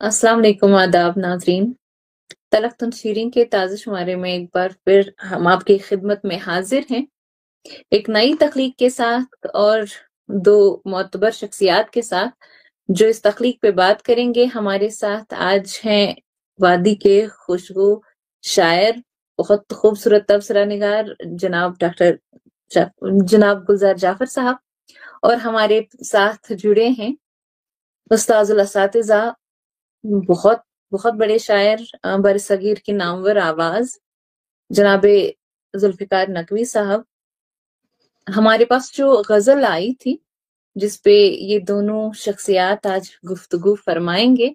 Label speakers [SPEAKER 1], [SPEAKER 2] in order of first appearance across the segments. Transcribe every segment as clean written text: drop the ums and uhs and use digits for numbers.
[SPEAKER 1] अस्सलाम वालेकुम, आदाब नाज़रीन। तलख्तुन शीरीन के ताज़ा शुमारे में एक बार फिर हम आपकी खिदमत में हाजिर हैं, एक नई तख्लीक के साथ और दो मोतबर शख्सियात के साथ जो इस तख्लीक पे बात करेंगे। हमारे साथ आज हैं वादी के खुशबू शायर, बहुत खूबसूरत तबसरा निगार जनाब गुलजार जाफर साहब, और हमारे साथ जुड़े हैं उस्ताजुल असातिज़ा, बहुत बहुत बड़े शायर, बरसगीर की नामवर आवाज जनाबे जुल्फिकार नकवी साहब। हमारे पास जो गजल आई थी जिसपे ये दोनों शख्सियात आज गुफ्तगू फरमाएंगे,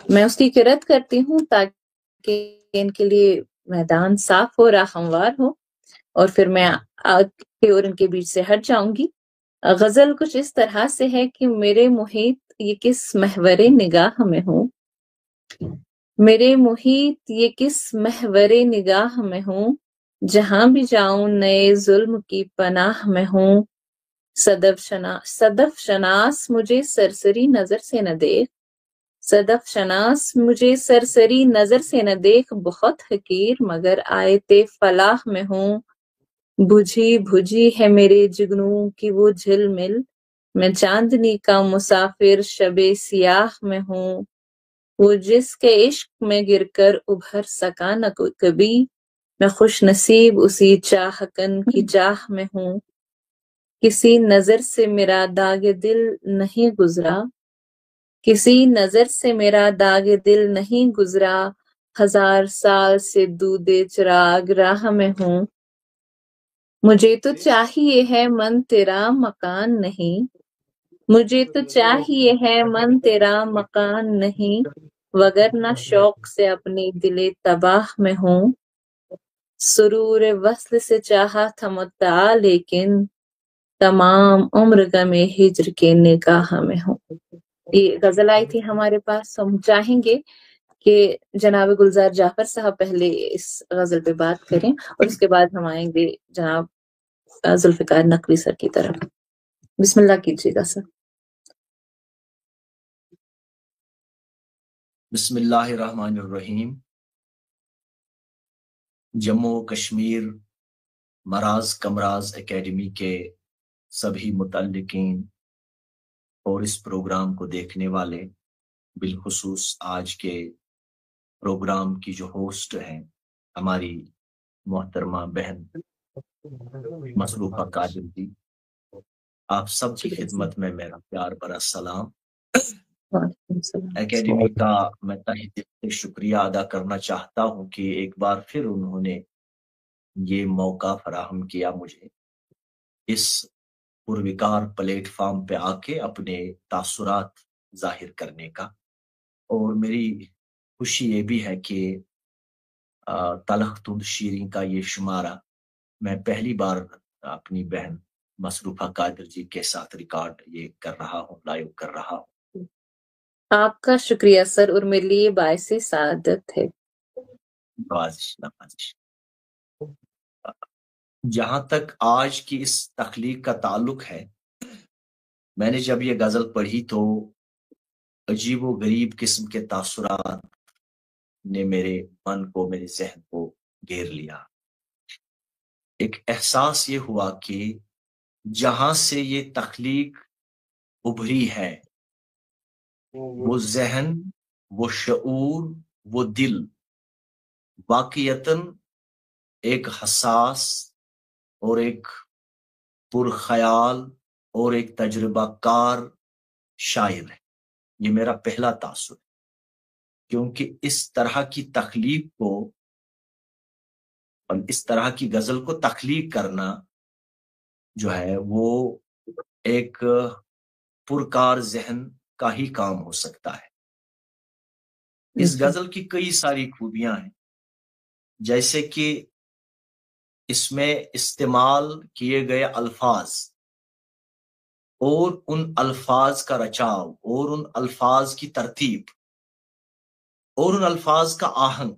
[SPEAKER 1] मैं उसकी किरत करती हूँ ताकि इनके लिए मैदान साफ हो, राह हमवार हो, और फिर मैं आगे और इनके बीच से हट जाऊंगी। गजल कुछ इस तरह से है कि मेरे मुहित ये किस महवरे निगाह में हूँ, मेरे मुहित ये किस महवरे निगाह में हूँ, जहां भी जाऊं नए जुल्म की पनाह में हूँ। सदफ शनास मुझे सरसरी नजर से न देख, सदफ शनास मुझे सरसरी नजर से न देख, बहुत हकीर मगर आयते फलाह में हूँ। बुझी बुझी है मेरे जुगनू की वो झिलमिल, मैं चांदनी का मुसाफिर शबे सियाह में हूँ। वो जिसके इश्क में गिरकर उभर सका न कभी, मैं खुश नसीब उसी चाहकन की चाह में हूँ। किसी नजर से मेरा दाग दिल नहीं गुजरा, किसी नजर से मेरा दाग दिल नहीं गुजरा, 1000 साल से दूदे चिराग राह में हूँ। मुझे तो चाहिए है मन तेरा मकान नहीं, मुझे तो चाहिए है मन तेरा मकान नहीं, वगरना शौक से अपनी दिले तबाह में हूँ। सुरूर वस्ल से चाहा था मुत्ता, लेकिन तमाम उम्र गमे हिज्र के निगाह में हूँ। ये गजल आई थी हमारे पास। हम चाहेंगे कि जनाब गुलजार जाफर साहब पहले इस गजल पे बात करें और उसके बाद हम आएंगे जनाब जुल्फिकार नकवी सर की तरफ। बिस्मिल्लाह कीजिएगा सर।
[SPEAKER 2] बिस्मिल्लाहिर्रहमानिर्रहीम। जम्मू कश्मीर मराज कमराज एकेडमी के सभी मुतल्लिकीन और इस प्रोग्राम को देखने वाले, बिलखुसूस आज के प्रोग्राम की जो होस्ट हैं हमारी मोहतरमा बहन मसरूफा कादिर जी, आप सब की खिदमत में मेरा प्यार भरा सलाम। एकेडमी का मैं तहे दिल से शुक्रिया अदा करना चाहता हूं कि एक बार फिर उन्होंने ये मौका फराहम किया मुझे इस पुरविकार प्लेटफॉर्म पे आके अपने तासुरात जाहिर करने का। और मेरी खुशी ये भी है कि तलख्तुल शीरीन का ये शुमारा मैं पहली बार अपनी बहन मसरूफा कादिर जी के साथ रिकॉर्ड ये कर रहा हूँ, लाइव कर रहा हूँ।
[SPEAKER 1] आपका शुक्रिया सर, और मेरे लिए बायसे सादत है।
[SPEAKER 2] नवाजिश नवाजिश। जहां तक आज की इस तख्लीक का ताल्लुक है, मैंने जब ये गजल पढ़ी तो अजीबो गरीब किस्म के तासुरात ने मेरे मन को, मेरे जहन को घेर लिया। एक एहसास ये हुआ कि जहां से ये तख्लीक उभरी है, वो जहन, वो शऊर, वो दिल वाकईतन एक हसास और एक पुरख्याल और एक तजुर्बाकार शायर है। ये मेरा पहला तासुर है, क्योंकि इस तरह की तख्लीक को और इस तरह की गजल को तख्लीक करना जो है वो एक पुरकार जहन का ही काम हो सकता है। इस गजल की कई सारी खूबियां हैं, जैसे कि इसमें इस्तेमाल किए गए अल्फाज और उन अल्फाज का रचाव और उन अल्फाज की तरतीब और उन अल्फाज का आहंग,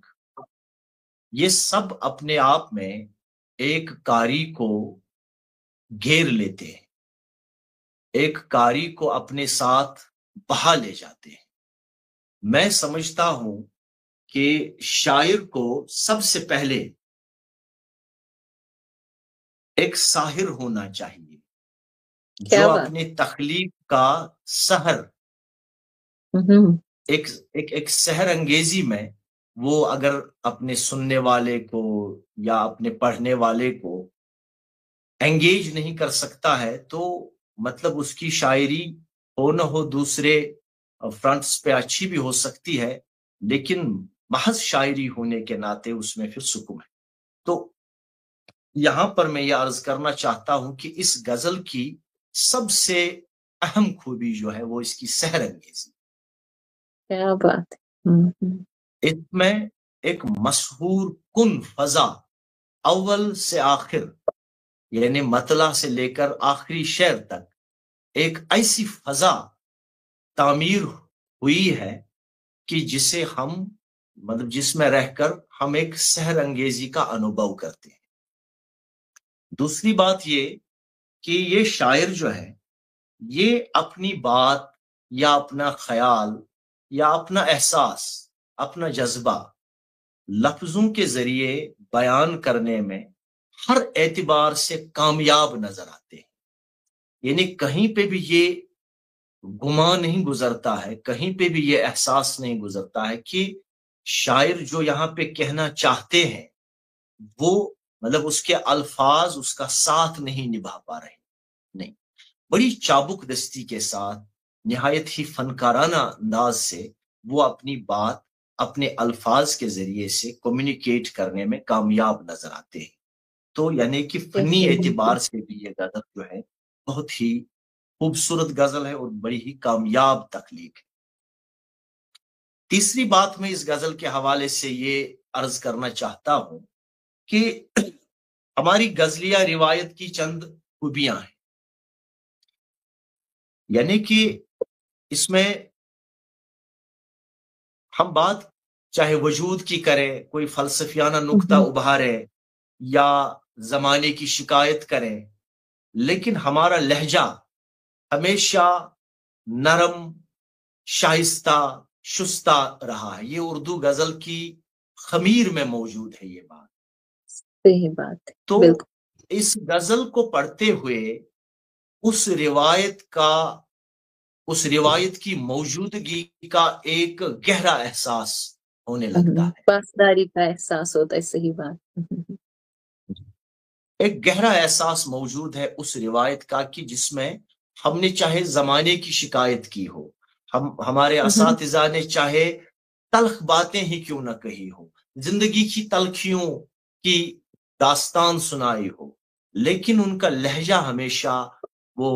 [SPEAKER 2] ये सब अपने आप में एक कारी को घेर लेते हैं, एक कारी को अपने साथ बहा ले जाते हैं। میں سمجھتا ہوں کہ شاعر کو سب سے پہلے ایک ساحر ہونا چاہیے جو اپنی تخلیق کا سحر ایک سحر انگیزی میں وہ اگر اپنے سننے والے کو یا اپنے پڑھنے والے کو انگیج نہیں کر سکتا ہے تو مطلب اس کی شاعری ہو نہ ہو دوسرے فرنٹس پہ اچھی بھی ہو سکتی ہے، لیکن محض شاعری ہونے کے ناطے اس میں پھر سکون ہے۔ تو یہاں پر میں یہ عرض کرنا چاہتا ہوں کہ اس غزل کی سب سے اہم خوبی جو ہے وہ اس کی سحر انگیزی۔
[SPEAKER 1] کیا بات ہے۔
[SPEAKER 2] اس میں ایک مسحور کن فضا اول سے آخر یعنی مطلع سے لے کر آخری شعر تک ایک ایسی فضا تعمیر ہوئی ہے کہ جسے ہم مطلب جس میں رہ کر ہم ایک سحر انگیزی کا انوبھو کرتے ہیں۔ دوسری بات یہ کہ یہ شاعر جو ہے یہ اپنی بات یا اپنا خیال یا اپنا احساس اپنا جذبہ لفظوں کے ذریعے بیان کرنے میں ہر اعتبار سے کامیاب نظر آتے ہیں، یعنی کہیں پہ بھی یہ گمان نہیں گزرتا ہے، کہیں پہ بھی یہ احساس نہیں گزرتا ہے کہ شاعر جو یہاں پہ کہنا چاہتے ہیں وہ مطلب اس کے الفاظ اس کا ساتھ نہیں نبھا پا رہے، نہیں، بڑی چابک دستی کے ساتھ نہایت ہی فنکارانہ انداز سے وہ اپنی بات اپنے الفاظ کے ذریعے سے کمیونیکیٹ کرنے میں کامیاب نظر آتے ہیں۔ تو یعنی کہ فنی اعتبار سے بھی یہ غزل جو ہے بہت ہی خوبصورت غزل ہے اور بڑی ہی کامیاب تخلیق ہے۔ تیسری بات میں اس غزل کے حوالے سے یہ عرض کرنا چاہتا ہوں کہ ہماری غزلیہ روایت کی چند خوبیاں ہیں، یعنی کہ اس میں ہم بات چاہے وجود کی کریں، کوئی فلسفیانہ نقطہ ابھارے یا زمانے کی شکایت کریں، لیکن ہمارا لہجہ ہمیشہ نرم شائستہ شستہ رہا ہے۔ یہ اردو غزل کی خمیر میں موجود ہے یہ بات۔
[SPEAKER 1] صحیح بات ہے۔
[SPEAKER 2] تو اس غزل کو پڑھتے ہوئے اس روایت کی موجودگی کا ایک گہرا احساس ہونے لگتا ہے،
[SPEAKER 1] پاسداری کا احساس ہوتا ہے۔ صحیح بات،
[SPEAKER 2] ایک گہرا احساس موجود ہے اس روایت کا کہ جس میں ہم نے چاہے زمانے کی شکایت کی ہو، ہمارے اساتذہ نے چاہے تلخ باتیں ہی کیوں نہ کہی ہو، زندگی کی تلخیوں کی داستان سنائی ہو، لیکن ان کا لہجہ ہمیشہ وہ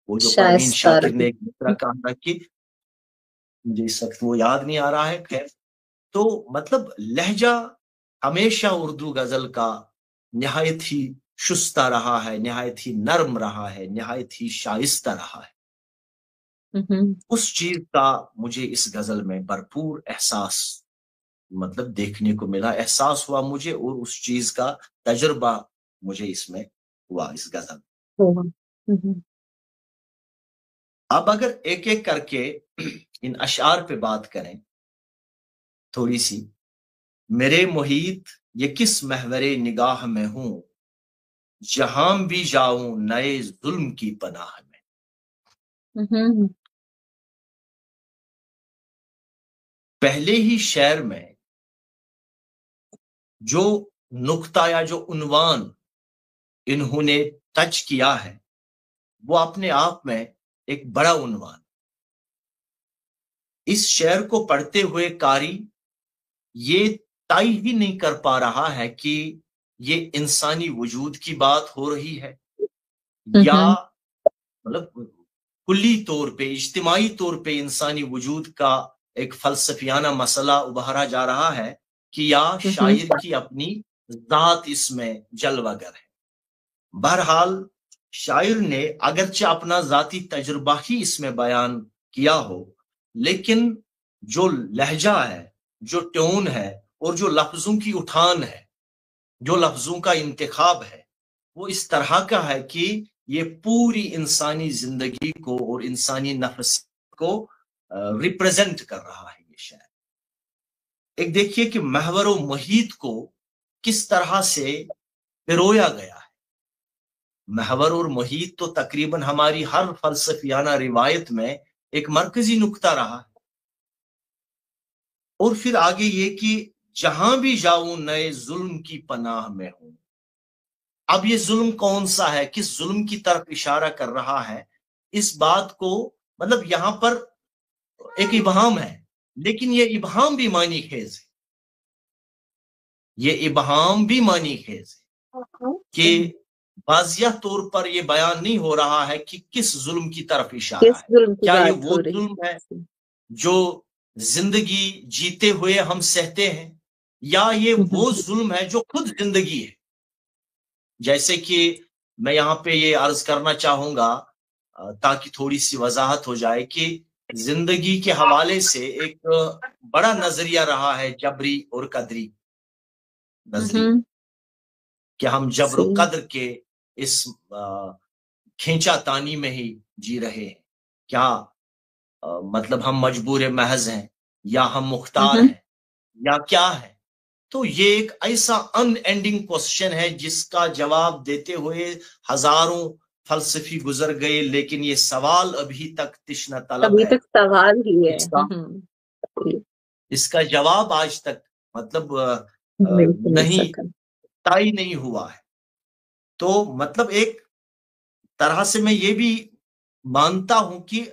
[SPEAKER 2] جو پروین شاکر نے ایک مصرع کہا تھا کہ مجھے اس وقت وہ یاد نہیں آ رہا ہے، خیر، تو مطلب لہجہ ہمیشہ اردو غزل کا نہایت ہی شستہ رہا ہے، نہایت ہی نرم رہا ہے، نہایت ہی شائستہ رہا ہے۔ اس چیز کا مجھے اس غزل میں بھرپور احساس مطلب دیکھنے کو ملا، احساس ہوا مجھے، اور اس چیز کا تجربہ مجھے اس میں ہوا اس غزل۔ اب اگر ایک ایک کر کے ان اشعار پہ بات کریں تھوڑی سی، میرے محیط یہ کس محور نگاہ میں ہوں، جہاں بھی جاؤں نئے ظلم کی پناہ میں۔ پہلے ہی شعر میں جو نقطہ یا جو عنوان انہوں نے ٹچ کیا ہے وہ اپنے آپ میں ایک بڑا عنوان۔ اس شعر کو پڑھتے ہوئے قاری یہ طے ہی نہیں کر پا رہا ہے کہ یہ انسانی وجود کی بات ہو رہی ہے یا مطلب کلی طور پہ اجتماعی طور پہ انسانی وجود کا ایک فلسفیانہ مسئلہ ابھارا جا رہا ہے کہ یا شاعر کی اپنی ذات اس میں جلوہ گر ہے۔ بہرحال شاعر نے اگرچہ اپنا ذاتی تجربہ ہی اس میں بیان کیا ہو، لیکن جو لہجہ ہے، جو ٹون ہے، اور جو لفظوں کی اٹھان ہے، جو لفظوں کا انتخاب ہے، وہ اس طرح کا ہے کہ یہ پوری انسانی زندگی کو اور انسانی نفس کو रिप्रेजेंट कर रहा है ये शायर। एक देखिए कि महवर व मुहीत को किस तरह से पिरोया गया है। महवर और मुहीत तो तकरीबन हमारी हर फलसफियाना रिवायत में एक मरकजी नुक्ता रहा है। और फिर आगे ये कि जहां भी जाऊं नए जुल्म की पनाह में हूं। अब ये जुल्म कौन सा है, किस जुल्म की तरफ इशारा कर रहा है, इस बात को मतलब यहां पर एक इबहाम है, लेकिन ये इबहाम भी मानी खेज है। ये इबहाम भी मानी खेज है कि वाजिया तौर पर यह बयान नहीं हो रहा है कि किस जुल्म की तरफ इशारा है। क्या ये वो जुल्म है जो जिंदगी जीते हुए हम सहते हैं, या ये वो जुल्म है जो खुद जिंदगी है। जैसे कि मैं यहां पे ये अर्ज करना चाहूंगा ताकि थोड़ी सी वजाहत हो जाए कि जिंदगी के हवाले से एक बड़ा नजरिया रहा है जबरी और कदरी नजरिया, कि हम जबर कद्र के इस खींचा तानी में ही जी रहे हैं। क्या मतलब हम मजबूर महज हैं, या हम मुख्तार हैं, या क्या है? तो ये एक ऐसा अनएंडिंग क्वेश्चन है जिसका जवाब देते हुए हजारों फलसफी गुजर गए, लेकिन ये सवाल अभी तक तिश्ना तलब
[SPEAKER 1] अभी
[SPEAKER 2] है।
[SPEAKER 1] तक सवाल ही है।
[SPEAKER 2] इसका जवाब आज तक मतलब नहीं तय नहीं हुआ है। तो मतलब एक तरह से मैं ये भी मानता हूं कि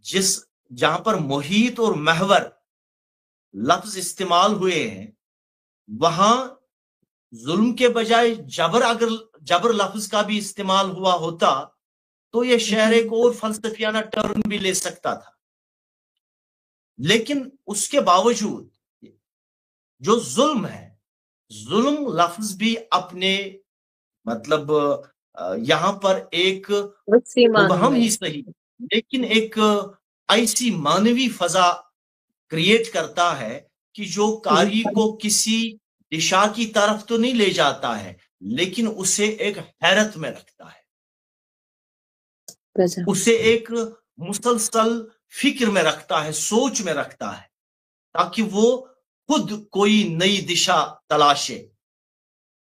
[SPEAKER 2] जहां पर मुहीत और महवर लफ्ज इस्तेमाल हुए हैं, वहां जुल्म के बजाय अगर जबर लफ्ज का भी इस्तेमाल हुआ होता तो ये शहर एक और फलसफियाना टर्न भी ले सकता था। लेकिन उसके बावजूद जो जुल्म है, जुल्म लफ्ज भी अपने मतलब यहां पर एक मुबहम ही सही, लेकिन एक ऐसी मानवी फजा क्रिएट करता है कि जो कारी को किसी दिशा की तरफ तो नहीं ले जाता है, लेकिन उसे एक हैरत में रखता है, उसे एक मुसलसल फिक्र में रखता है, सोच में रखता है, ताकि वो खुद कोई नई दिशा तलाशे।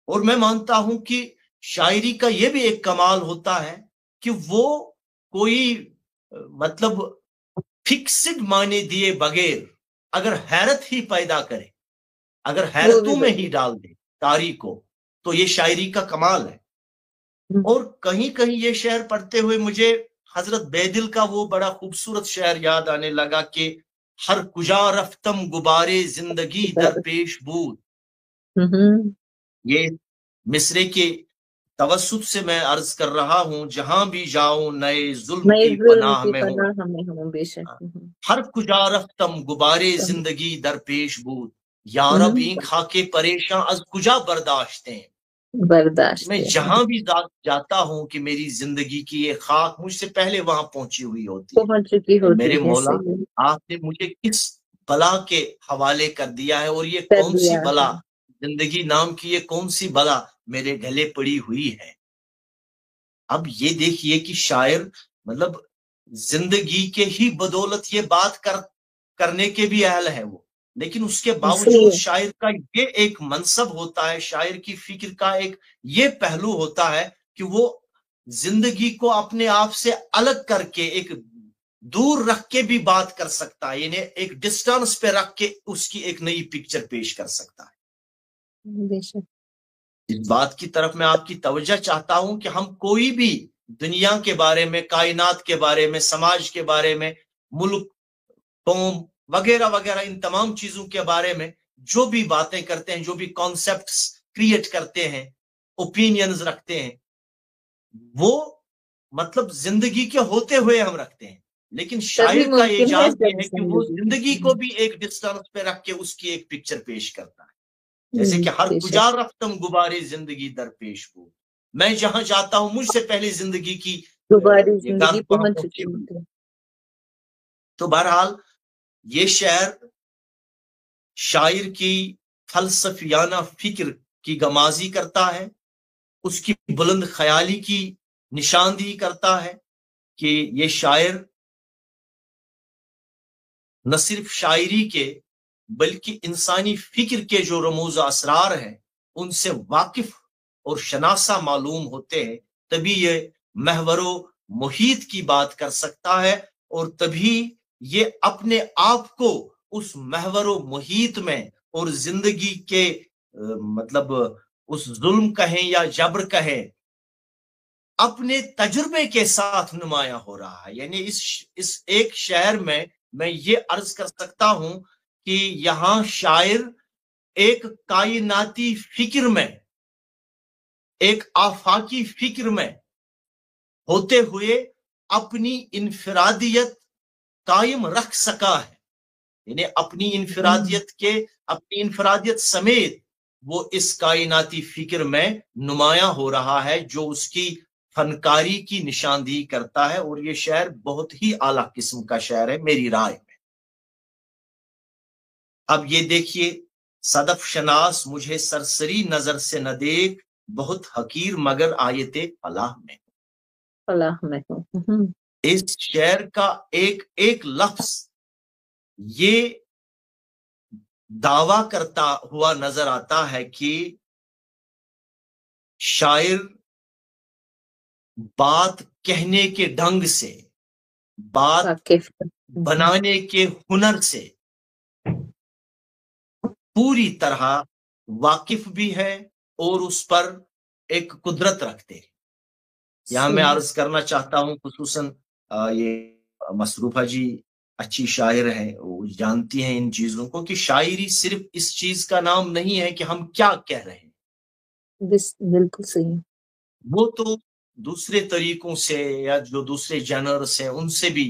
[SPEAKER 2] और मैं मानता हूं कि शायरी का यह भी एक कमाल होता है कि वो कोई मतलब फिक्स्ड माने दिए बगैर अगर हैरत ही पैदा करे, अगर हैरतों में ही डाल दे कारी को, तो ये शायरी का कमाल है। और कहीं कहीं ये शेर पढ़ते हुए मुझे हजरत बेदिल का वो बड़ा खूबसूरत शेर याद आने लगा कि हर कुजा रफ्तम गुबारे जिंदगी दरपेश बूद। ये मिसरे के तवस्सुत से मैं अर्ज कर रहा हूं, जहां भी जाऊं नए जुल्म की पनाह में हूं। हर कुजा रफ्तम गुबारे जिंदगी दरपेश बूद, यारब ई खाके परेशान अज कुजा बर्दाश्तें। मैं जहां भी जाता हूं कि मेरी जिंदगी की ये खाक मुझसे पहले वहां पहुंची हुई होती है। मेरे मौला, आपने मुझे किस बला के हवाले कर दिया है, और ये कौन सी बला, जिंदगी नाम की ये कौन सी बला मेरे गले पड़ी हुई है। अब ये देखिए कि शायर मतलब जिंदगी के ही बदौलत ये बात करने के भी अहल है वो, लेकिन उसके बावजूद शायर का ये एक मनसब होता है, शायर की फिक्र का एक ये पहलू होता है कि वो जिंदगी को अपने आप से अलग करके, एक दूर रख के भी बात कर सकता है, यानी एक डिस्टेंस पे रख के उसकी एक नई पिक्चर पेश कर सकता है। इस बात की तरफ मैं आपकी तवज्जो चाहता हूं कि हम कोई भी दुनिया के बारे में, कायनात के बारे में, समाज के बारे में, मुल्क, कौम वगैरह वगैरह, इन तमाम चीजों के बारे में जो भी बातें करते हैं, जो भी कॉन्सेप्ट्स क्रिएट करते हैं, ओपिनियंस रखते हैं, वो मतलब जिंदगी के होते हुए हम रखते हैं। लेकिन शायर का एजाज ये है कि वो जिंदगी को भी एक डिस्टेंस पे रख के उसकी एक पिक्चर पेश करता है। जैसे कि हर कुजा रफ्तम गुबारे जिंदगी दरपेश हो, मैं जहां जाता हूं मुझसे पहले जिंदगी की पहुंच चुकी। तो बहरहाल ये शेर शायर की फलसफियाना फिक्र की गमाजी करता है, उसकी बुलंद ख्याली की निशानदेही करता है कि ये शायर न सिर्फ शायरी के बल्कि इंसानी फिक्र के जो रमूज असरार हैं उनसे वाकिफ और शनासा मालूम होते हैं, तभी ये महवरो मुहीत की बात कर सकता है और तभी ये अपने आप को उस महवरो मुहीत में और जिंदगी के मतलब उस जुल्म कहें या जबर कहें अपने तजुर्बे के साथ नुमाया हो रहा है। यानी इस एक शहर में मैं ये अर्ज कर सकता हूं कि यहां शायर एक कायनाती फिक्र में, एक आफाकी फिक्र में होते हुए अपनी इनफरादियत कायम रख सका है। यानी अपनी इनफरादियत समेत वो इस कायनाती फिक्र में नुमाया हो रहा है, जो उसकी फनकारी की निशानदेही करता है। और ये शहर बहुत ही आला किस्म का शहर है मेरी राय में। अब ये देखिए, सदफ शनास मुझे सरसरी नजर से न देख, बहुत हकीर मगर आयते फलाह में।
[SPEAKER 1] फलाह में हूँ।
[SPEAKER 2] इस शेर का एक एक लफ्ज ये दावा करता हुआ नजर आता है कि शायर बात कहने के ढंग से, बात बनाने के हुनर से पूरी तरह वाकिफ भी है और उस पर एक कुदरत रखते हैं। यहां मैं अर्ज करना चाहता हूं, खुसूसन ये मसरूफा जी अच्छी शायर है, वो जानती हैं इन चीजों को कि शायरी सिर्फ इस चीज का नाम नहीं है कि हम क्या कह रहे हैं।
[SPEAKER 1] बिल्कुल सही।
[SPEAKER 2] वो तो दूसरे तरीकों से या जो दूसरे जनर्स हैं उनसे भी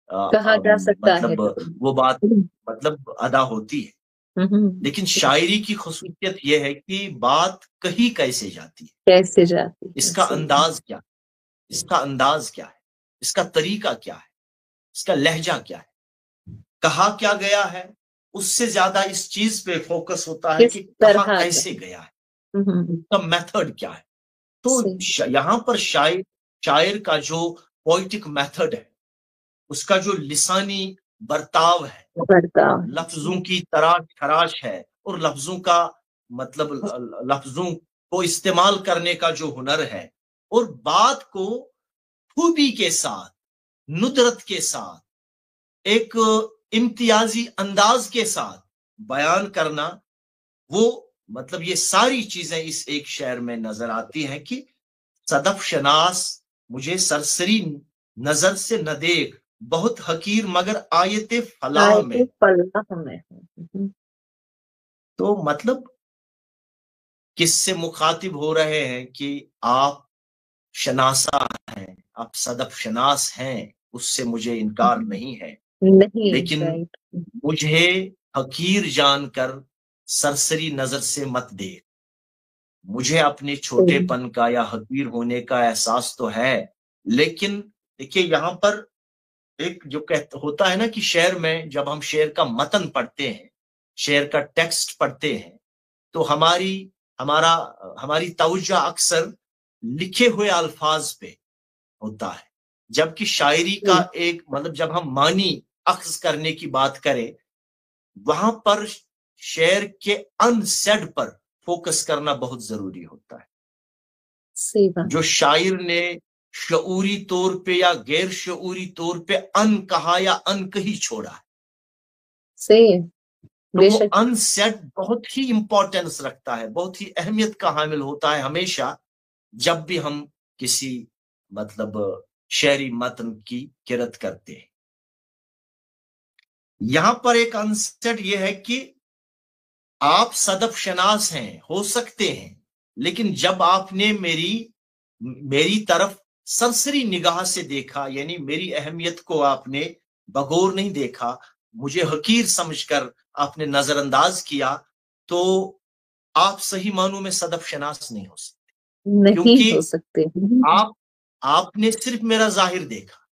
[SPEAKER 1] कहा जा सकता
[SPEAKER 2] मतलब
[SPEAKER 1] है
[SPEAKER 2] वो बात मतलब अदा होती है। लेकिन शायरी की खुसूसियत यह है कि बात कही कैसे जाती है,
[SPEAKER 1] कैसे जाती है,
[SPEAKER 2] इसका अंदाज क्या है, इसका अंदाज क्या है, इसका तरीका क्या है, इसका लहजा क्या है, कहा क्या गया है, उससे ज्यादा इस चीज पे फोकस होता है कि कहा कैसे गया है, उसका मेथड क्या है। तो यहां पर शायर का जो पोइटिक मेथड है, उसका जो लिसानी बर्ताव है, लफ्जों की तराश खराश है और लफ्जों का मतलब लफ्जों को इस्तेमाल करने का जो हुनर है और बात को खूबी के साथ, नुदरत के साथ, एक इम्तियाजी अंदाज के साथ बयान करना, वो मतलब ये सारी चीजें इस एक शेर में नजर आती हैं कि सदफ शनास मुझे सरसरी नजर से न देख, बहुत हकीर मगर आयते फलाह में। तो मतलब किससे मुखातिब हो रहे हैं कि आप शनासा हैं, आप सदफ शनास हैं, उससे मुझे इनकार नहीं है, लेकिन मुझे हकीर जानकर सरसरी नजर से मत देख। मुझे अपने छोटेपन का या हकीर होने का एहसास तो है, लेकिन देखिए यहां पर एक जो होता है ना कि शेर में जब हम शेर का मतन पढ़ते हैं, शेर का टेक्स्ट पढ़ते हैं, तो हमारी तवज्जो अक्सर लिखे हुए अल्फाज पे होता है, जबकि शायरी का एक मतलब जब हम मानी अख्ज करने की बात करें, वहां पर शेर के अनसेड पर फोकस करना बहुत जरूरी होता है। जो शायर ने शऊरी तौर पे या गैर शऊरी तौर पे अन कहा या अन कही छोड़ा है, तो वो अनसेड बहुत ही इंपॉर्टेंस रखता है, बहुत ही अहमियत का हामिल होता है हमेशा जब भी हम किसी मतलब शेरी मतन की किरत करते हैं। यहां पर एक अनसेड ये है कि आप सदफ शनास हैं, हो सकते हैं, लेकिन जब आपने मेरी तरफ सरसरी निगाह से देखा, यानी मेरी अहमियत को आपने बगौर नहीं देखा, मुझे हकीर समझकर आपने नजरअंदाज किया, तो आप सही मानों में सदफ शनास नहीं हो सकते, क्योंकि
[SPEAKER 1] हो सकते।
[SPEAKER 2] आपने सिर्फ मेरा जाहिर देखा,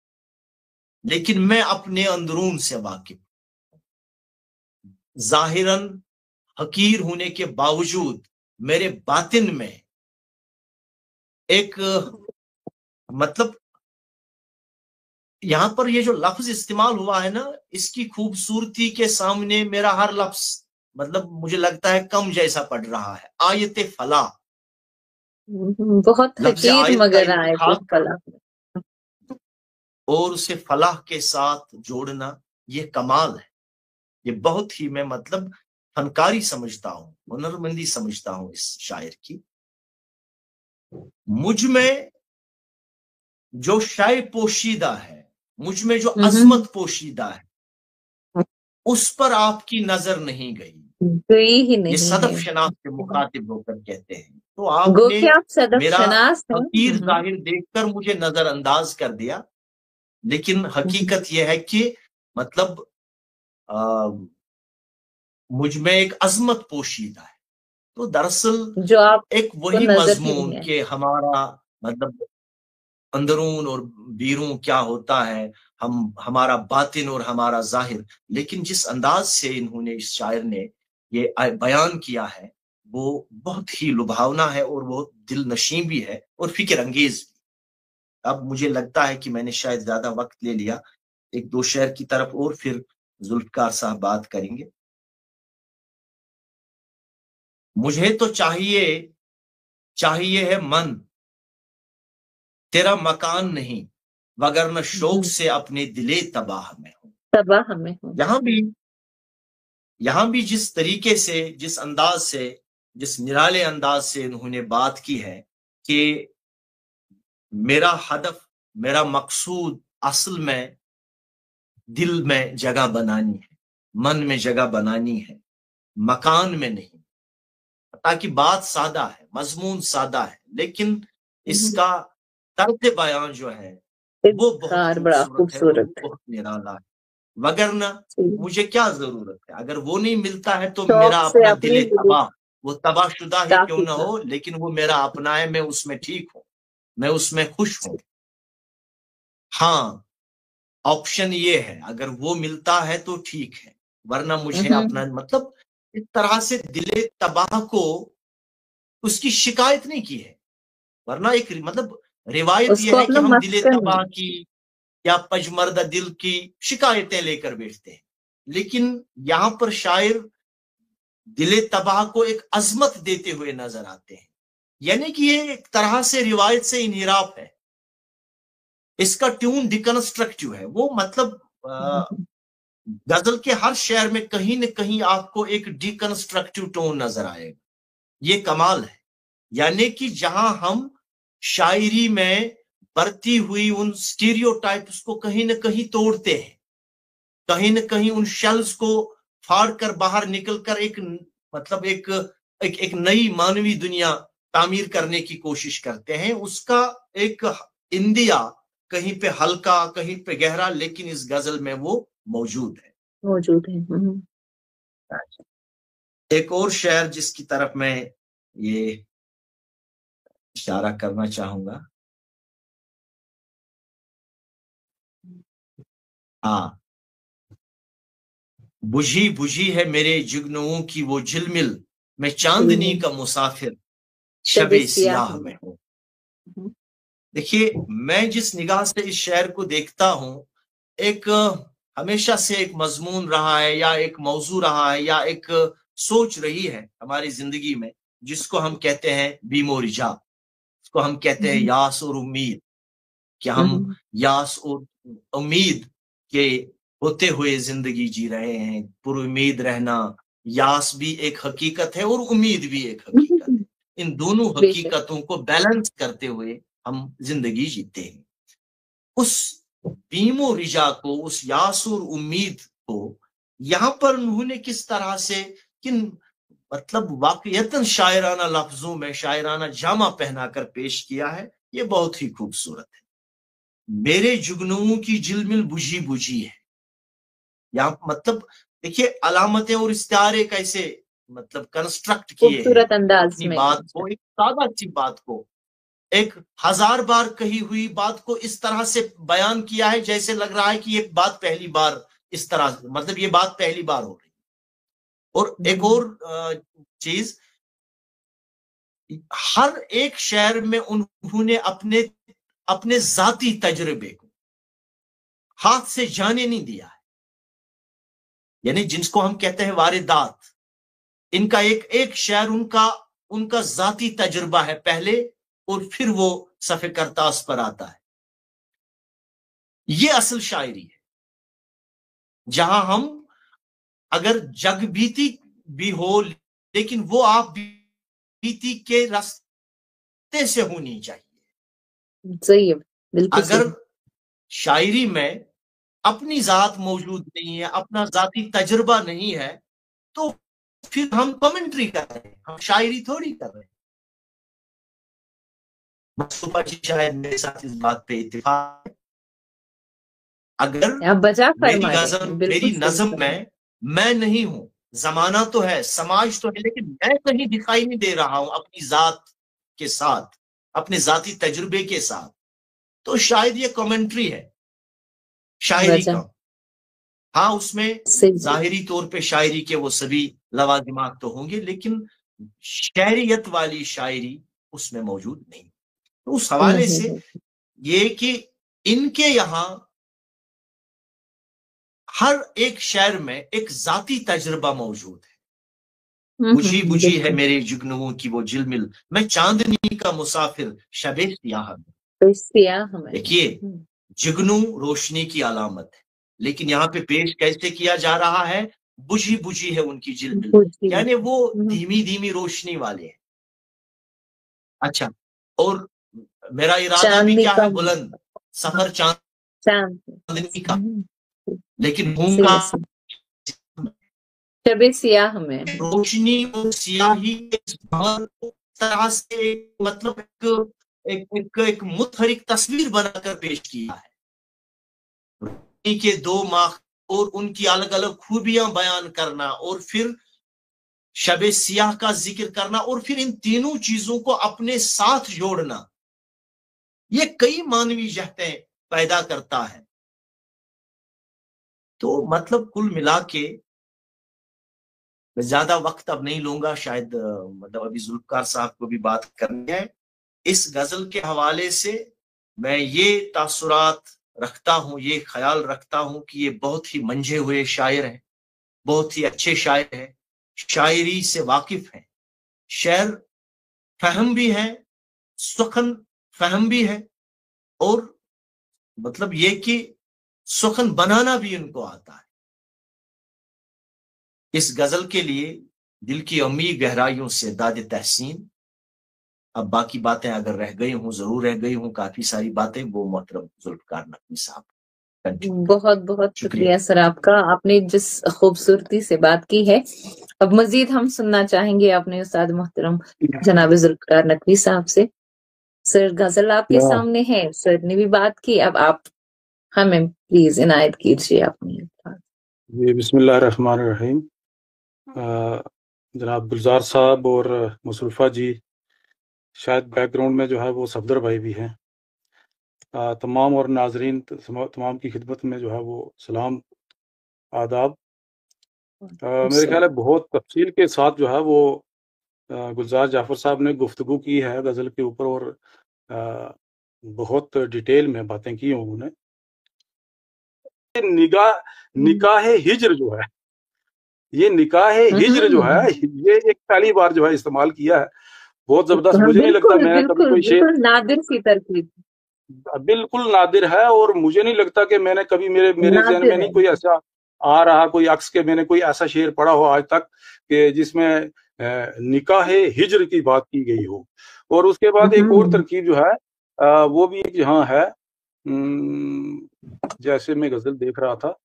[SPEAKER 2] लेकिन मैं अपने अंदरून से वाकिफ। जाहिरन हकीर होने के बावजूद मेरे बातिन में एक मतलब यहाँ पर ये जो लफ्ज इस्तेमाल हुआ है ना, इसकी खूबसूरती के सामने मेरा हर लफ्ज मतलब मुझे लगता है कम जैसा पड़ रहा है। आयत फलाह,
[SPEAKER 1] बहुत
[SPEAKER 2] लफ्ज
[SPEAKER 1] हकीर
[SPEAKER 2] आयत का
[SPEAKER 1] मगर आयत
[SPEAKER 2] इंतखाब
[SPEAKER 1] फलाह।
[SPEAKER 2] और उसे फलाह के साथ जोड़ना, ये कमाल है। ये बहुत ही मैं मतलब फनकारी समझता हूँ, हुनरमंदी समझता हूँ इस शायर की। मुझ में जो शय पोशीदा है, मुझ में जो अजमत पोशीदा है, उस पर आपकी नजर नहीं गई।
[SPEAKER 1] गई ही
[SPEAKER 2] ये
[SPEAKER 1] नहीं
[SPEAKER 2] सदफ
[SPEAKER 1] है।
[SPEAKER 2] शनास से मुखातिब होकर कहते हैं। तो
[SPEAKER 1] गो
[SPEAKER 2] आपने
[SPEAKER 1] कि आप सदफ
[SPEAKER 2] मेरा
[SPEAKER 1] शनास हैं।
[SPEAKER 2] हकीर जाहिर देखकर मुझे नजरअंदाज कर दिया, लेकिन हकीकत यह है कि मतलब मुझ में एक अजमत पोशीदा है। तो दरअसल
[SPEAKER 1] जो
[SPEAKER 2] एक
[SPEAKER 1] आपको
[SPEAKER 2] वही
[SPEAKER 1] नजर ही
[SPEAKER 2] मजमून
[SPEAKER 1] नहीं है।
[SPEAKER 2] के हमारा मतलब अंदरून और बीरून क्या होता है, हम हमारा बातिन और हमारा जाहिर। लेकिन जिस अंदाज से इन्होंने, इस शायर ने ये बयान किया है, वो बहुत ही लुभावना है और वो दिल नशीं भी है और फिक्र अंगेज भी। अब मुझे लगता है कि मैंने शायद ज्यादा वक्त ले लिया, एक दो शेर की तरफ और फिर जुल्फकार साहब बात करेंगे। मुझे तो चाहिए, चाहिए है मन, तेरा मकान नहीं, वगरना शौक से अपने दिले तबाह में हूं।
[SPEAKER 1] तबाह में हूँ।
[SPEAKER 2] यहां भी जिस तरीके से, जिस अंदाज से, जिस निराले अंदाज से इन्होंने बात की है कि मेरा हदफ, मेरा मकसूद असल में दिल में जगह बनानी है, मन में जगह बनानी है, मकान में नहीं। ताकि बात सादा है, मजमून सादा है, लेकिन इसका तर्ज बयान जो है वो बहुत
[SPEAKER 1] इज़हार बड़ा
[SPEAKER 2] खूबसूरत है और वो
[SPEAKER 1] खूबसूरत है।
[SPEAKER 2] बहुत निराला है। वगरना मुझे क्या जरूरत है, अगर वो नहीं मिलता है तो
[SPEAKER 1] शौक
[SPEAKER 2] मेरा
[SPEAKER 1] से
[SPEAKER 2] अपना
[SPEAKER 1] अपनी
[SPEAKER 2] दिले
[SPEAKER 1] दिली
[SPEAKER 2] तबाह, वो तबाहशुदा ही क्यों
[SPEAKER 1] काफी
[SPEAKER 2] ना
[SPEAKER 1] था।
[SPEAKER 2] हो, लेकिन वो मेरा अपना है, मैं उसमें ठीक हूं, मैं उसमें खुश हूं। हाँ, ऑप्शन ये है, अगर वो मिलता है तो ठीक है, वरना मुझे अपना मतलब इस तरह से दिले तबाह को उसकी शिकायत नहीं की है। वरना एक मतलब रिवायत
[SPEAKER 1] उसको
[SPEAKER 2] यह है कि
[SPEAKER 1] अपना
[SPEAKER 2] हम दिले
[SPEAKER 1] मस्कन
[SPEAKER 2] तबाह की या पजमर्दा दिल की शिकायतें लेकर बैठते हैं। लेकिन यहां पर शायर दिले तबाह को एक अजमत देते हुए नजर आते हैं, यानी कि ये एक तरह से रिवायत से इनहिराफ है। इसका ट्यून डिकंस्ट्रक्टिव है, वो मतलब गजल के हर शेर में कहीं न कहीं आपको एक डिकंस्ट्रक्टिव टोन नजर आएगा। ये कमाल है, यानी कि जहां हम शायरी में बरती हुई उन स्टीरियोटाइप्स को कहीं न कहीं तोड़ते हैं, कहीं न कहीं उन शेल्स को फाड़ कर बाहर निकलकर एक मतलब एक नई मानवी दुनिया तामीर करने की कोशिश करते हैं। उसका एक इंदिया कहीं पे हल्का, कहीं पे गहरा, लेकिन इस गजल में वो मौजूद है।
[SPEAKER 1] मौजूद है।
[SPEAKER 2] एक और शेर जिसकी तरफ मैं ये इशारा करना चाहूंगा, हाँ, बुझी बुझी है मेरे जुगनुओं की वो झिलमिल, मैं चांदनी का मुसाफिर
[SPEAKER 1] शबे
[SPEAKER 2] शबे
[SPEAKER 1] सियाह
[SPEAKER 2] सियाह
[SPEAKER 1] में।
[SPEAKER 2] में हूं। देखिए, मैं जिस निगाह से इस शेर को देखता हूं, एक हमेशा से एक मजमून रहा है या एक मौजू रहा है या एक सोच रही है हमारी जिंदगी में, जिसको हम कहते हैं बीमो रिजा, जिसको हम कहते हैं यास और उम्मीद, कि हम यास और उम्मीद के होते हुए जिंदगी जी रहे हैं। पुरुम्मीद रहना, यास भी एक हकीकत है और उम्मीद भी एक हकीकत है। इन दोनों
[SPEAKER 1] बेशक।
[SPEAKER 2] हकीकतों को बैलेंस करते हुए हम जिंदगी जीते हैं। उस बीमो रिजा को, उस यास और उम्मीद को यहां पर उन्होंने किस तरह से, किन मतलब वाकईतन शायराना लफ्जों में शायराना जामा पहनाकर पेश किया है, ये बहुत ही खूबसूरत है। मेरे जुगनुओं की झिलमिल बुझी बुझी है, यहाँ मतलब देखिए अलामतें और इस्तारे कैसे मतलब कंस्ट्रक्ट किए हैं
[SPEAKER 1] खूबसूरत अंदाज
[SPEAKER 2] अपनी
[SPEAKER 1] में
[SPEAKER 2] बात को,
[SPEAKER 1] construct।
[SPEAKER 2] एक सादा सी बात को, एक हजार बार कही हुई बात को इस तरह से बयान किया है जैसे लग रहा है कि ये बात पहली बार, इस तरह मतलब ये बात पहली बार हो रही। और एक और चीज, हर एक शहर में उन्होंने अपने अपने जाती तजर्बे को, हाथ से जाने नहीं दिया है, यानी जिसको हम कहते हैं वारिदात, इनका एक एक शेर उनका जाती तजुर्बा है पहले, और फिर वो सफ़े करतास पर आता है। ये असल शायरी है, जहां हम अगर जग बीती भी हो, लेकिन वो आप बीती के रास्ते से होनी चाहिए।
[SPEAKER 1] सही है, बिल्कुल
[SPEAKER 2] अगर
[SPEAKER 1] सही।
[SPEAKER 2] शायरी में अपनी जात मौजूद नहीं है, अपना जाती तजुर्बा नहीं है, तो फिर हम कमेंट्री कर रहे हैं, हम शायरी थोड़ी कर रहे हैं। मुस्तफा जी शायद मेरे साथ इस बात पे इत्तेफाक है। अगर
[SPEAKER 1] आप बचा
[SPEAKER 2] मेरी
[SPEAKER 1] फरमा रहे
[SPEAKER 2] गजल,
[SPEAKER 1] हैं, बिल्कुल
[SPEAKER 2] मेरी
[SPEAKER 1] सही
[SPEAKER 2] नज्म
[SPEAKER 1] फरमा।
[SPEAKER 2] में मैं नहीं हूं, जमाना तो है, समाज तो है, लेकिन मैं कहीं दिखाई नहीं दे रहा हूं अपनी जात के साथ, अपने जाती तजुर्बे के साथ, तो शायद ये कमेंट्री है शायरी
[SPEAKER 1] वजह
[SPEAKER 2] का। हाँ, उसमें
[SPEAKER 1] सही।
[SPEAKER 2] जाहिरी तौर पे शायरी के वो सभी लवाजिमात तो होंगे, लेकिन शहरियत वाली शायरी उसमें मौजूद नहीं। तो उस हवाले
[SPEAKER 1] नहीं
[SPEAKER 2] से
[SPEAKER 1] है।
[SPEAKER 2] ये कि इनके यहां हर एक शहर में एक जाती तजुर्बा मौजूद है। बुझी बुझी है
[SPEAKER 1] बिल्कुल।
[SPEAKER 2] मेरे जुगनुओं की वो जिलमिल, मैं चांदनी का मुसाफिर शबे सियाह में।
[SPEAKER 1] तो सियाह में
[SPEAKER 2] देखिए, जुगनू रोशनी की अलामत है, लेकिन यहाँ पे पेश कैसे किया जा रहा है, बुझी बुझी है उनकी जिलमिल,
[SPEAKER 1] बुझी।
[SPEAKER 2] यानी वो धीमी धीमी रोशनी वाले हैं। अच्छा, और मेरा इरादा भी
[SPEAKER 1] चांदनी
[SPEAKER 2] क्या
[SPEAKER 1] का
[SPEAKER 2] है, बुलंद सफर
[SPEAKER 1] चांद।
[SPEAKER 2] चांदनी का, लेकिन हूं
[SPEAKER 1] सही
[SPEAKER 2] का
[SPEAKER 1] है, सही। शबे सियाह में
[SPEAKER 2] रोशनी और सियाही इस भवन को इस तरह से मतलब एक मुतहरिक तस्वीर बनाकर पेश किया है। रोशनी के दो माह और उनकी अलग अलग खूबियां बयान करना, और फिर शबे सियाह का जिक्र करना, और फिर इन तीनों चीजों को अपने साथ जोड़ना, ये कई मानवी जहतें पैदा करता है। तो मतलब कुल मिला के मैं ज्यादा वक्त अब नहीं लूंगा, शायद मतलब अभी जुल्फकार साहब को भी बात करनी है। इस गजल के हवाले से मैं ये तासुरात रखता हूं, ये ख्याल रखता हूं कि ये बहुत ही मंझे हुए शायर हैं, बहुत ही अच्छे शायर हैं, शायरी से वाकिफ हैं, शेर फहम भी है, सुखन फहम भी है, और मतलब ये कि सुखन बनाना भी उनको आता है। इस गजल के लिए दिल की अमीर गहराइयों से दाद तहसीन। अब बाकी बातें अगर रह गई हूं, जरूर रह गई हूं, काफी सारी बातें, वो मोहतरम जुल्फकार नकवी साहब कंटिन्यू।
[SPEAKER 1] बहुत बहुत
[SPEAKER 2] शुक्रिया।
[SPEAKER 1] शुक्रिया सर आपका, आपने जिस खूबसूरती से बात की है। अब मजीद हम सुनना चाहेंगे अपने उस्ताद मोहतरम जनाब जुल्फकार नकवी साहब से। सर गजल आपके सामने है, सर ने भी बात की, अब आप हमें प्लीज इनायत कीजिए अपनी बात।
[SPEAKER 3] जी, बिस्मिल्लाहिर्रहमानिर्रहीम। जनाब गुलजार साहब और मुसरफा जी, शायद बैकग्राउंड में जो है वो सफदर भाई भी हैं। तमाम और नाजरीन तमाम की खिदमत में जो है वो सलाम आदाब। मेरे ख्याल है बहुत तफसील के साथ जो है वो गुलजार जाफर साहब ने गुफ्तगू की है गज़ल के ऊपर, और बहुत डिटेल में बातें की उन्होंने। निकाह हिज्र जो है, ये निकाह हिज्र जो है, ये एक पहली बार जो है इस्तेमाल किया है। बहुत जबरदस्त। मुझे नहीं लगता मैंने कभी कोई शेर,
[SPEAKER 1] नादिर सी तरकीब,
[SPEAKER 3] बिल्कुल नादिर है, और मुझे नहीं लगता कि मैंने कभी मेरे ज़हन में नहीं कोई ऐसा आ रहा, कोई अक्स के मैंने कोई ऐसा शेर पढ़ा हो आज तक कि जिसमें निकाह हिज्र की बात की गई हो। और उसके बाद एक और तरकीब जो है वो भी यहाँ है, जैसे मैं गजल देख रहा था,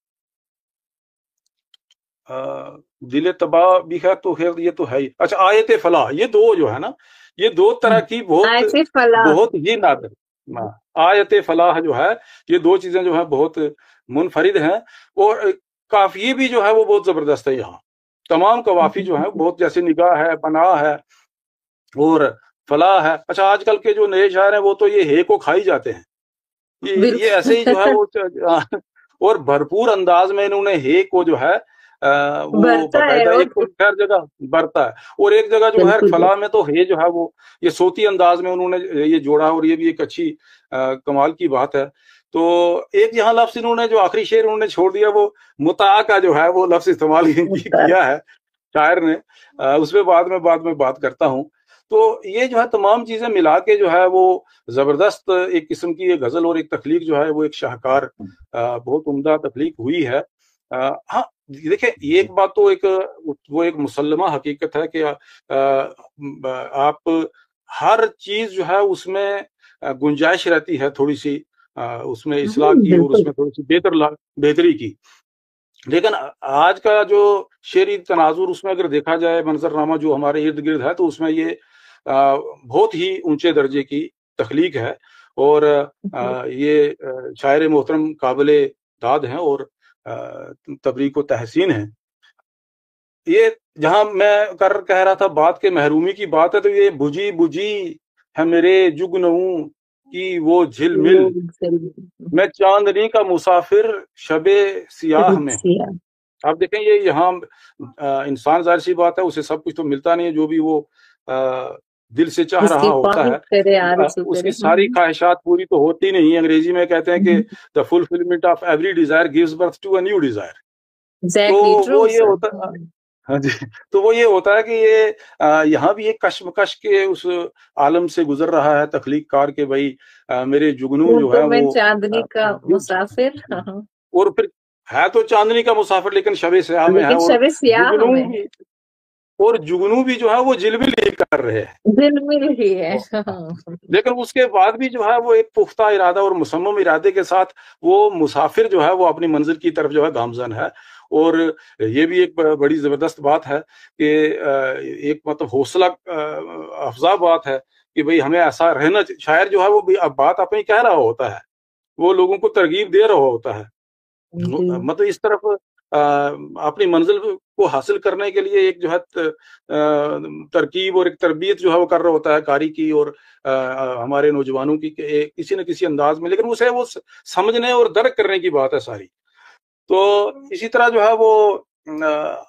[SPEAKER 3] दिल तबाह भी है, तो खैर ये तो है ही। अच्छा, आयत फलाह, ये दो जो है ना, ये दो तरह की बहुत ही नादिर। आयत फलाह जो है, ये दो चीजें जो है बहुत मुनफरिद हैं, और काफिये भी जो है वो बहुत जबरदस्त है। यहाँ तमाम कवाफी जो है बहुत, जैसे निगाह है, पनाह है और फलाह है। अच्छा, आजकल के जो नए शायर हैं वो तो ये हे को खाई जाते हैं, ये ऐसे ही जो है वो और भरपूर अंदाज में इन्होंने हे को जो है वो बाकायदा एक तो हर जगह बरता है, और एक जगह जो है फलाह में तो हे जो है वो ये सोती अंदाज में उन्होंने ये जोड़ा, और ये भी एक अच्छी कमाल की बात है। تو ایک یہاں لفظ انہوں نے جو آخری شعر انہوں نے چھوڑ دیا وہ متاع کا جو ہے وہ لفظ استعمال کیا ہے شاعر نے، اس پہ بعد میں بات کرتا ہوں۔ تو یہ جو ہے تمام چیزیں ملا کے جو ہے وہ زبردست ایک قسم کی ایک غزل اور ایک تخلیق جو ہے وہ ایک شاہکار بہت عمدہ تخلیق ہوئی ہے۔ ہاں دیکھیں ایک بات تو وہ ایک مسلمہ حقیقت ہے کہ آپ ہر چیز جو ہے اس میں گنجائش رہتی ہے تھوڑی سی اس میں اصلاح کی اور اس میں تھوڑی سی بہتری کی، لیکن آج کا جو شعری تناظر اس میں اگر دیکھا جائے منظرنامہ جو ہمارے ارد گرد ہے تو اس میں یہ بہت ہی اونچے درجے کی تخلیق ہے، اور یہ شاعر محترم قابل داد ہیں اور تبریک و تحسین ہیں۔ یہ جہاں میں کہہ رہا تھا بات کے محرومی کی بات ہے، تو یہ بجھی بجھی ہے میرے جگنوں کی وہ جھل مل، میں چاندنی کا مسافر شب سیاہ میں۔ آپ دیکھیں یہ یہاں انسان ظاہر سی بات ہے اسے سب کچھ تو ملتا نہیں ہے، جو بھی وہ دل سے چاہ رہا ہوتا ہے اس کی ساری خواہشات پوری تو ہوتی نہیں۔ انگریزی میں کہتے ہیں کہ the fulfillment of every desire gives birth to a new desire۔ تو وہ یہ ہوتا ہاں جی، تو وہ یہ ہوتا ہے کہ یہ یہاں بھی ایک کشمکش کے اس عالم سے گزر رہا ہے تخلیق کار کے بھائی میرے جگنو جو ہے وہ
[SPEAKER 1] چاندنی کا مسافر،
[SPEAKER 3] اور پھر ہے تو چاندنی کا مسافر لیکن شب سیاہ میں ہے، اور جگنو بھی جو ہے وہ جلمل ہی کر رہے ہیں، لیکن اس کے بعد بھی جو ہے وہ ایک پختہ ارادہ اور مصمم ارادے کے ساتھ وہ مسافر جو ہے وہ اپنی منزل کی طرف جو ہے گامزن ہے۔ اور یہ بھی ایک بڑی زبردست بات ہے کہ ایک مطلب حوصلہ افزا بات ہے کہ بھئی ہمیں ایسا رہنا، شاعر جو ہے وہ بات اپنی کہہ رہا ہوتا ہے، وہ لوگوں کو ترغیب دے رہا ہوتا ہے، مطلب اس طرف اپنی منزل کو حاصل کرنے کے لیے ایک جو ہے ترکیب اور ایک تربیت جو ہے وہ کر رہا ہوتا ہے قاری کی اور ہمارے نوجوانوں کی کسی نہ کسی انداز میں، لیکن اسے وہ سمجھنے اور درک کرنے کی بات ہے ساری۔ تو اسی طرح جو ہے وہ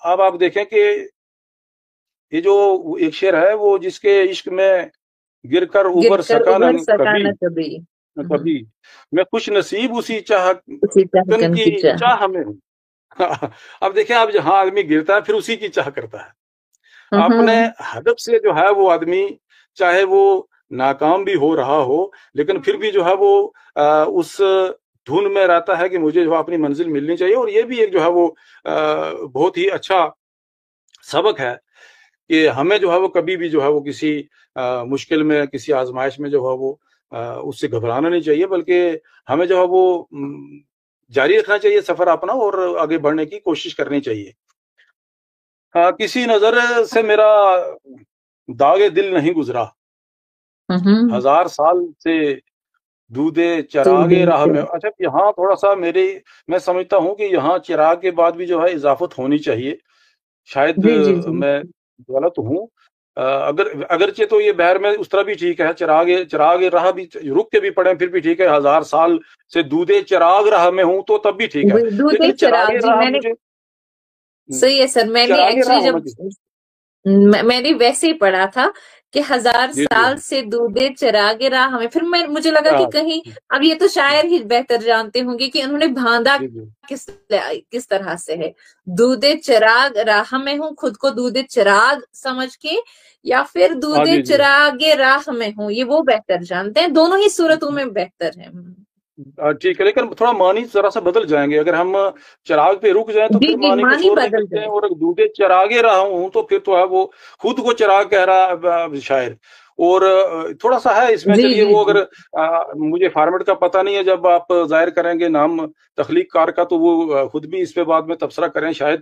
[SPEAKER 3] اب آپ دیکھیں کہ یہ جو ایک شعر ہے وہ جس کے عشق میں گر کر ابھر سکا نہ کبھی، میں خوش نصیب اسی چاہکن کی چاہ میں ہوں۔ اب دیکھیں اب جہاں آدمی گرتا ہے پھر اسی کی چاہ کرتا ہے، اپنے ہدف سے جو ہے وہ آدمی چاہے وہ ناکام بھی ہو رہا ہو لیکن پھر بھی جو ہے وہ اس دھن میں رہتا ہے کہ مجھے جو اپنی منزل ملنی چاہیے۔ اور یہ بھی ایک جو ہے وہ بہت ہی اچھا سبق ہے کہ ہمیں جو ہے وہ کبھی بھی جو ہے وہ کسی مشکل میں کسی آزمائش میں جو ہے وہ اس سے گھبرانا نہیں چاہیے، بلکہ ہمیں جو ہے وہ جاری رکھنا چاہیے سفر اپنا اور آگے بڑھنے کی کوشش کرنی چاہیے۔ کسی نظر سے میرا داغ دل نہیں گزرا، 1000 سال سے دودے چراغے راہ میں۔ اچھا یہاں تھوڑا سا میں سمجھتا ہوں کہ یہاں چراغ کے بعد بھی جو ہے اضافت ہونی چاہیے، شاید میں غلط ہوں، اگرچہ تو یہ بہر میں اس طرح بھی ٹھیک ہے، چراغ راہ بھی رک کے بھی پڑھیں پھر بھی ٹھیک ہے، 1000 سال سے دودے چراغ راہ میں ہوں تو تب بھی ٹھیک ہے، لیکن چراغ راہ مجھے
[SPEAKER 1] صحیح ہے سر۔ میں نے ایکچولی میں نے ویسے ہی پڑھا تھا کہ 1000 سال سے دودے چراغ راہ ہمیں، پھر مجھے لگا کہ کہیں اب یہ تو شاعر ہی بہتر جانتے ہوں گے کہ انہوں نے بھاندا کس طرح سے ہے، دودے چراغ راہ میں ہوں خود کو دودے چراغ سمجھ کے یا پھر دودے چراغ راہ میں ہوں، یہ وہ بہتر جانتے ہیں، دونوں ہی صورتوں میں بہتر ہے۔
[SPEAKER 3] ٹھیک ہے، لیکن تھوڑا معنی ذرا سا بدل جائیں گے، اگر ہم چراغ پہ رک جائیں تو پھر معنی کو چھوڑ سکتے ہیں، اور دودے چراغے رہا ہوں تو پھر تو ہے وہ خود کو چراغ کہہ رہا شاعر، اور تھوڑا سا ہے اس میں چلیے وہ اگر مجھے فارمیٹ کا پتہ نہیں ہے، جب آپ ظاہر کریں گے نام تخلیق کار کا تو وہ خود بھی اس پہ بعد میں تبصرہ کریں شاید،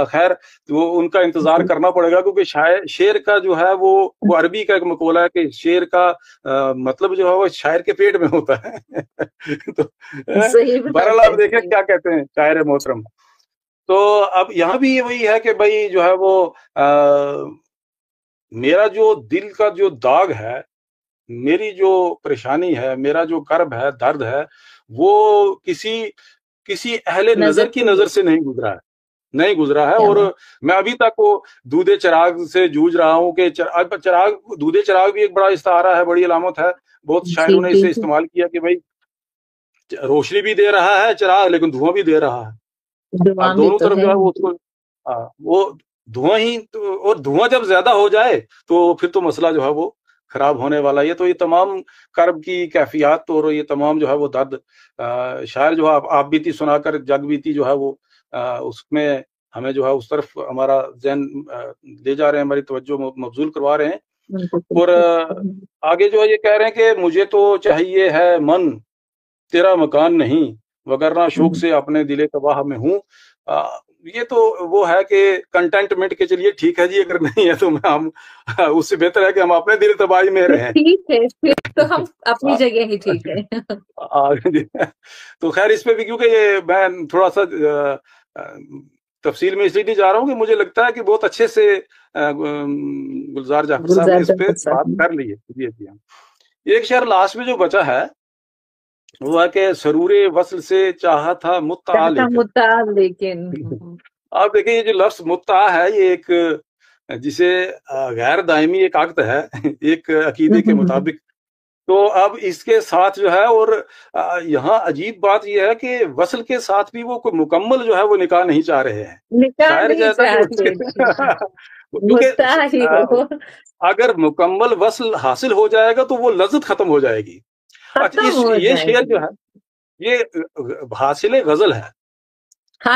[SPEAKER 3] خیر وہ ان کا انتظار کرنا پڑے گا، کیونکہ شعر کا جو ہے وہ عربی کا ایک مقولہ ہے کہ شعر کا مطلب جو ہے وہ شاعر کے پیٹ میں ہوتا ہے۔ تو بہرحال آپ دیکھیں کیا کہتے ہیں شاعر محترم۔ تو اب یہاں بھی وہی ہے کہ بھائی جو ہے وہ میرا جو دل کا جو داغ ہے، میری جو پریشانی ہے، میرا جو کرب ہے، درد ہے، وہ کسی اہل نظر کی نظر سے نہیں گزرا ہے، اور میں ابھی تک وہ دودے چراغ سے جوجھ رہا ہوں کہ دودے چراغ بھی ایک بڑا استعارہ ہے، بڑی علامت ہے، بہت شاعروں نے اسے استعمال کیا کہ بھائی روشنی بھی دے رہا ہے چراغ، لیکن دھواں بھی دے رہا ہے. اب دونوں طرف جو ہے وہ دھواں ہی، اور دھواں جب زیادہ ہو جائے تو پھر تو مسئلہ جو ہے وہ خراب ہونے والا ہے. تو یہ تمام کرب کی کیفیات اور یہ تمام جو ہے وہ درد، شاعر جو ہے آپ بیتی سنا کر جگ بیتی جو ہے وہ اس میں ہمیں جو ہے اس طرف ہمارا ذہن لے جا رہے ہیں، ہماری توجہ مبذول کروا رہے ہیں. اور آگے جو ہے یہ کہہ رہے ہیں کہ مجھے تو چاہیے ہے من تیرا مکان نہیں، وگرنہ شوق سے اپنے دل تباہ میں ہوں. یہ تو وہ ہے کہ کنٹینٹمنٹ کے چلیے ٹھیک ہے جی، اگر نہیں ہے تو ہم اس سے بہتر ہے کہ ہم اپنے دل تباہی میں رہیں.
[SPEAKER 1] ٹھیک ہے، پھر تو ہم اپنی جگہ ہی ٹھیک ہے.
[SPEAKER 3] تو خیر اس پہ بھی کیونکہ یہ میں تھوڑا سا تفصیل میں اس لیے نہیں جا رہا ہوں کہ مجھے لگتا ہے کہ بہت اچھے سے گلزار جعفر صاحب نے اس پہ بات کر لی ہے. جی جی ہاں. ایک شعر لاسٹ میں جو بچا ہے وہ ہے کہ سرور وصل سے چاہا تھا متع
[SPEAKER 1] لیکن
[SPEAKER 3] آپ دیکھیں یہ جو لفظ متع ہے یہ ایک جسے غیر دائمی ایک عقد ہے ایک عقیدے کے مطابق. تو اب اس کے ساتھ جو ہے، اور یہاں عجیب بات یہ ہے کہ وصل کے ساتھ بھی وہ کوئی مکمل جو ہے وہ نکاح نہیں چاہ رہے ہیں. شاعر کہتا کیونکہ اگر مکمل وصل حاصل ہو جائے گا تو وہ لذت ختم ہو جائے گی. یہ شعر جو ہے یہ حاصل غزل ہے،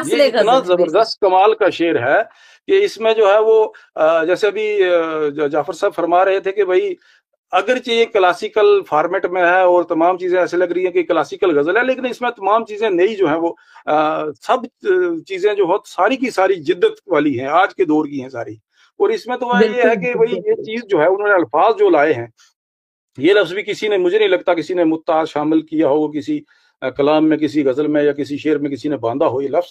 [SPEAKER 3] یہ اتنا زبردست کمال کا شعر ہے کہ اس میں جو ہے وہ جیسے ابھی جعفر صاحب فرما رہے تھے کہ بھائی اگرچہ یہ کلاسیکل فارمیٹ میں ہے اور تمام چیزیں ایسے لگ رہی ہیں کہ کلاسیکل غزل ہے، لیکن اس میں تمام چیزیں نئی جو ہیں وہ سب چیزیں جو ہو ساری کی ساری جدت والی ہیں، آج کے دور کی ہیں ساری. اور اس میں تو یہ ہے کہ بھائی یہ چیز جو ہے انہوں نے الفاظ جو لائے ہیں، یہ لفظ بھی کسی نے، مجھے نہیں لگتا کسی نے متع شامل کیا ہو کسی کلام میں، کسی غزل میں یا کسی شعر میں کسی نے باندھا ہو یہ لفظ.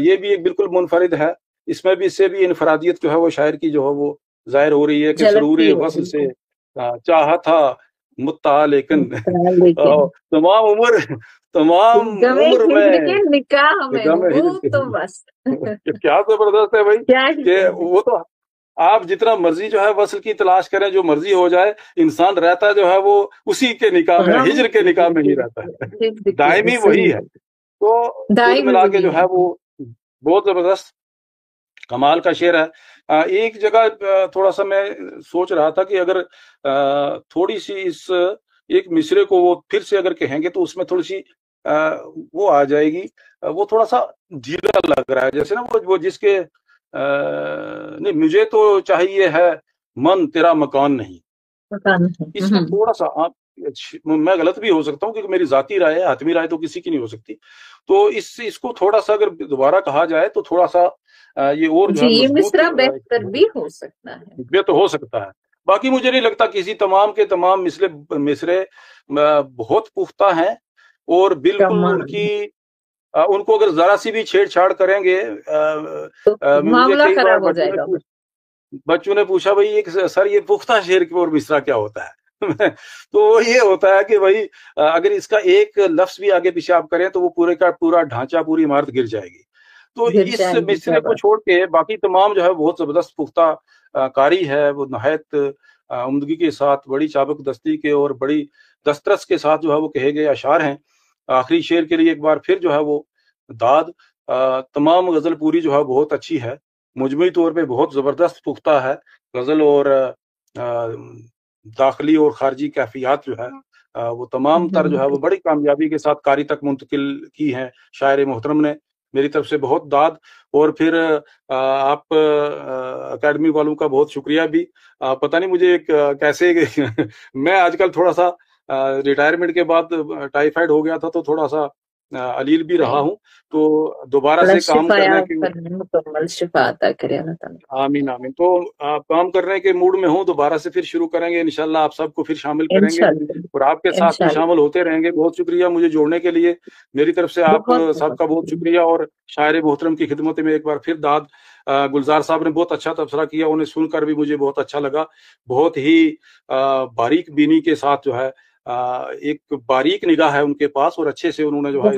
[SPEAKER 3] یہ بھی ایک بالکل منفرد ہے. اس میں بھی اس سے بھی انفرادیت جو ہے وہ شاعر کی جو ہے وہ ظاہر ہو رہی ہے کہ سرور وصل سے چاہا تھا متع لیکن تمام عمر میں
[SPEAKER 1] نکاح میں تو بس.
[SPEAKER 3] کیا زبردست ہے بھائی کہ وہ تو آپ جتنا مرضی جو ہے وصل کی تلاش کریں، جو مرضی ہو جائے، انسان رہتا جو ہے وہ اسی کے نکاح میں، ہجر کے نکاح میں ہی رہتا ہے، دائمی وہی ہے. تو کل ملا کے جو ہے وہ بہت زبردست کمال کا شعر ہے. ایک جگہ تھوڑا سا میں سوچ رہا تھا کہ اگر تھوڑی سی اس ایک مصرے کو وہ پھر سے اگر کہیں گے تو اس میں تھوڑی سی وہ آ جائے گی، وہ تھوڑا سا ڈھیلا لگ رہا ہے، جیسے نا وہ جس کے نہیں مجھے تو چاہیے ہے من تیرا مکان نہیں. اس میں تھوڑا سا میں غلط بھی ہو سکتا ہوں کیونکہ میری ذاتی رائے ہے، حتمی رائے تو کسی کی نہیں ہو سکتی. تو اس کو تھوڑا سا اگر دوبارہ کہا جائے تو تھوڑا سا یہ اور جو ہے
[SPEAKER 1] مصرع بہتر بھی ہو سکتا ہے،
[SPEAKER 3] یہ تو ہو سکتا ہے. باقی مجھے نہیں لگتا کسی تمام کے تمام مصرے بہت پختہ ہیں اور بالکل ان کو اگر ذرا سی بھی چھیڑ چھاڑ کریں گے
[SPEAKER 1] معاملہ خراب ہو جائے گا.
[SPEAKER 3] بچوں نے پوچھا بھائی سر یہ پختہ شعر اور مصرع کیا ہوتا ہے؟ تو یہ ہوتا ہے کہ بھائی اگر اس کا ایک لفظ بھی آگے پیچھے آپ کریں تو وہ پورے کا پورا ڈھانچہ، پوری عمارت گر جائے گی. تو اس مصرے کو چھوڑ کے باقی تمام جو ہے بہت زبردست پختہ کاری ہے، وہ نہایت عمدگی کے ساتھ، بڑی چابک دستی کے اور بڑی دسترس کے ساتھ جو ہے وہ کہے گئے اشعار ہیں. آخری شعر کے لیے ایک بار پھر جو ہے وہ داد. تمام غزل پوری جو ہے بہت اچھی ہے، مجموعی طور پہ بہت زبردست پختہ ہے غزل، اور داخلی اور خارجی کیفیات جو ہے وہ تمام تر جو ہے وہ بڑی کامیابی کے ساتھ قاری تک منتقل کی ہیں شاعر محترم نے. میری طرف سے بہت داد. اور پھر آپ اکیڈمی والوں کا بہت شکریہ بھی. پتہ نہیں مجھے کیسے میں آج کل تھوڑا سا ریٹائرمنٹ کے بعد ٹائیفائڈ ہو گیا تھا تو تھوڑا سا علیل بھی رہا ہوں، تو دوبارہ سے کام کرنے کی
[SPEAKER 1] مکمل شفا عطا کرے اللہ تعالی.
[SPEAKER 3] آمین آمین. تو کام کرنے کے موڈ میں ہوں، دوبارہ سے پھر شروع کریں گے انشاءاللہ. آپ سب کو پھر شامل کریں گے اور آپ کے ساتھ بھی شامل ہوتے رہیں گے. بہت شکریہ مجھے جوڑنے کے لیے. میری طرف سے آپ سب کا بہت شکریہ. اور شاعر محترم کی خدمت میں ایک بار پھر داد. گلزار صاحب نے بہت اچھا تبصرہ کیا، انہیں سن کر بھی مجھے بہت اچھا لگا. بہت ہی باریک بینی کے ساتھ جو ہے ایک باریک نگاہ ہے ان کے پاس، اور اچھے سے انہوں نے جو ہے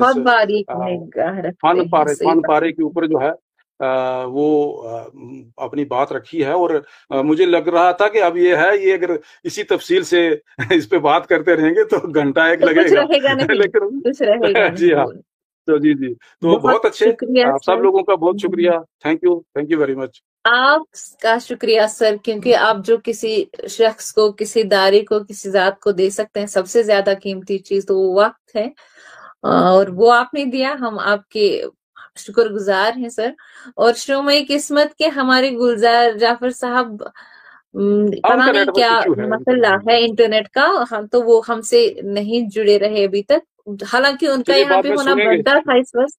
[SPEAKER 3] فن پارے کے اوپر جو ہے وہ اپنی بات رکھی ہے، اور مجھے لگ رہا تھا کہ اب یہ اگر اسی تفصیل سے اس پہ بات کرتے رہیں گے تو گھنٹہ ایک لگے گا، لیکن جی ہاں، تو جی تو بہت اچھے، آپ سب لوگوں کا بہت شکریہ، تھینک یو ویری مچ.
[SPEAKER 1] آپ کا شکریہ سر، کیونکہ آپ جو کسی شخص کو، کسی ادارے کو، کسی ذات کو دے سکتے ہیں سب سے زیادہ قیمتی چیز تو وہ وقت ہے، اور وہ آپ نے دیا. ہم آپ کے شکر گزار ہیں سر. اور شومۂ قسمت کے ہمارے گلزار جعفر صاحب، پتہ نہیں کیا مسئلہ ہے انٹرنیٹ کا، تو وہ ہم سے نہیں جڑے رہے ابھی تک، حالانکہ ان کا یہاں پہ ہونا بنتا تھا اس وقت،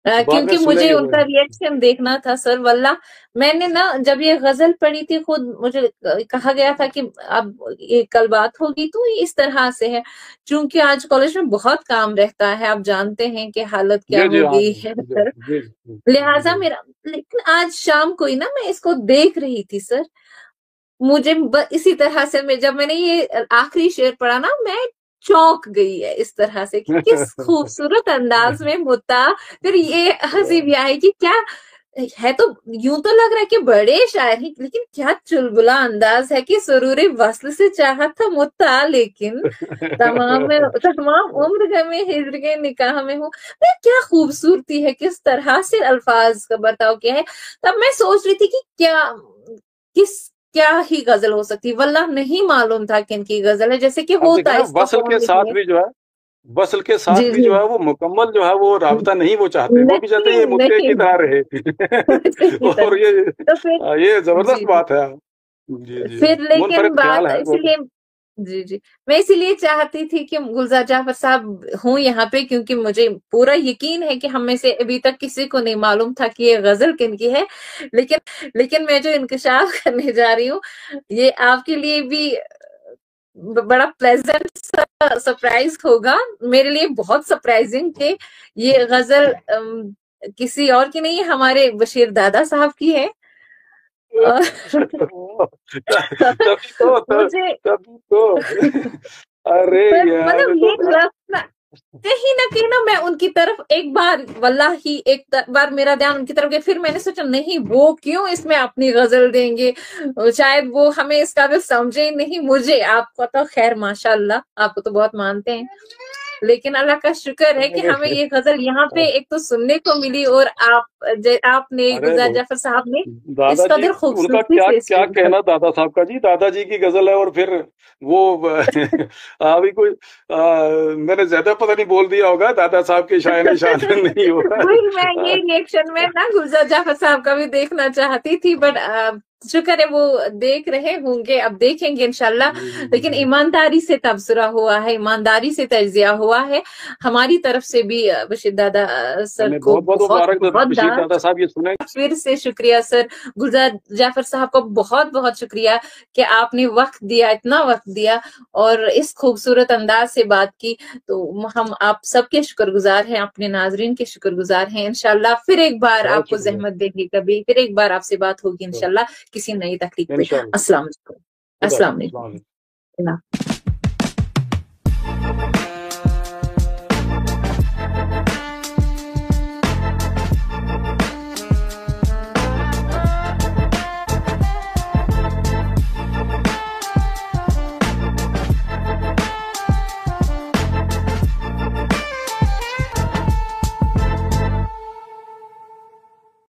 [SPEAKER 1] کیونکہ مجھے ان کا ریئیکشن دیکھنا تھا سر. واللہ میں نے نا جب یہ غزل پڑھی تھی، خود مجھے کہا گیا تھا کہ اب یہ کل بات ہوگی تو اس طرح سے ہے، چونکہ آج کالج میں بہت کام رہتا ہے، آپ جانتے ہیں کہ حالت کیا ہو گئی ہے سر، لہٰذا میرا، لیکن آج شام کو ہی نا میں اس کو دیکھ رہی تھی سر، مجھے اسی طرح سے جب میں نے یہ آخری شعر پڑھا نا، میں چونک گئی ہے اس طرح سے کہ کس خوبصورت انداز میں متا. پھر یہ ہنسی بھی آئی کہ کیا ہے، تو یوں تو لگ رہا ہے کہ بڑے شاعر ہیں، لیکن کیا چلبلا انداز ہے کہ سرور وصل سے چاہت تھا متا، لیکن تمام عمر میں ہجر کے نکاح میں ہوں. کیا خوبصورتی ہے، کس طرح سے الفاظ کا برتاؤ کیا ہے. تب میں سوچ رہی تھی کہ کیا ہی غزل ہو سکتی، واللہ نہیں معلوم تھا کہ ان کی غزل ہے، جیسے کہ ہوتا ہے
[SPEAKER 3] وصل کے ساتھ بھی جو ہے، وصل کے ساتھ بھی جو ہے وہ مکمل جو ہے وہ رابطہ نہیں وہ چاہتے، وہ بھی چاہتے ہیں یہ مدعے کی طرح رہے، اور یہ زبردست بات ہے.
[SPEAKER 1] پھر لیکن بات اس لیے جی میں اسی لیے چاہتی تھی کہ گلزار جعفر صاحب ہوں یہاں پہ، کیونکہ مجھے پورا یقین ہے کہ ہم میں سے ابھی تک کسی کو نہیں معلوم تھا کہ یہ غزل کن کی ہے. لیکن میں جو انکشاف کرنے جا رہی ہوں، یہ آپ کے لیے بھی بڑا پلیزنٹ سرپرائز ہوگا، میرے لیے بہت سرپرائزنگ کہ یہ غزل کسی اور کی نہیں، ہمارے بشیر دادا صاحب کی ہے. مطلب یہ کہیں نہ کہیں نا میں ان کی طرف ایک بار، واللہ ہی ایک بار میرا دھیان ان کی طرف گیا، پھر میں نے سوچا نہیں، وہ کیوں اس میں اپنی غزل دیں گے، شاید وہ ہمیں اس قابل سمجھے نہیں. مجھے آپ کو تو خیر ماشاء اللہ آپ کو تو بہت مانتے ہیں، لیکن اللہ کا شکر ہے کہ ہمیں یہ غزل یہاں پہ ایک تو سننے کو ملی، اور آپ نے گلزار جعفر صاحب نے اس قدر خوبصورتی سے
[SPEAKER 3] کیا کہنا دادا صاحب کا. جی دادا جی کی غزل ہے، اور پھر وہ ابھی کوئی میں نے زیادہ پتہ نہیں بول دیا ہوگا، دادا صاحب کے شاعر نہیں ہوگا.
[SPEAKER 1] میں یہ ریئیکشن میں نا گلزار جعفر صاحب کا بھی دیکھنا چاہتی تھی، بٹ شکر ہے وہ دیکھ رہے ہوں گے، اب دیکھیں گے انشاءاللہ. لیکن ایمانداری سے تبصرہ ہوا ہے، ایمانداری سے تجزیہ ہوا ہے ہماری طرف سے بھی. بشیر دادا سر کو بہت پھر سے شکریہ سر. گلزار جعفر صاحب کو بہت بہت شکریہ کہ آپ نے وقت دیا، اتنا وقت دیا، اور اس خوبصورت انداز سے بات کی. تو ہم آپ سب کے شکر گزار ہیں، اپنے ناظرین کے شکر گزار ہیں. انشاءاللہ پھر ایک بار آپ کو زحمت دیں گے، کبھی پھر ایک بار آپ سے بات ہوگی انشاءاللہ کسی نئی تحقیق پہ. السلام علیکم.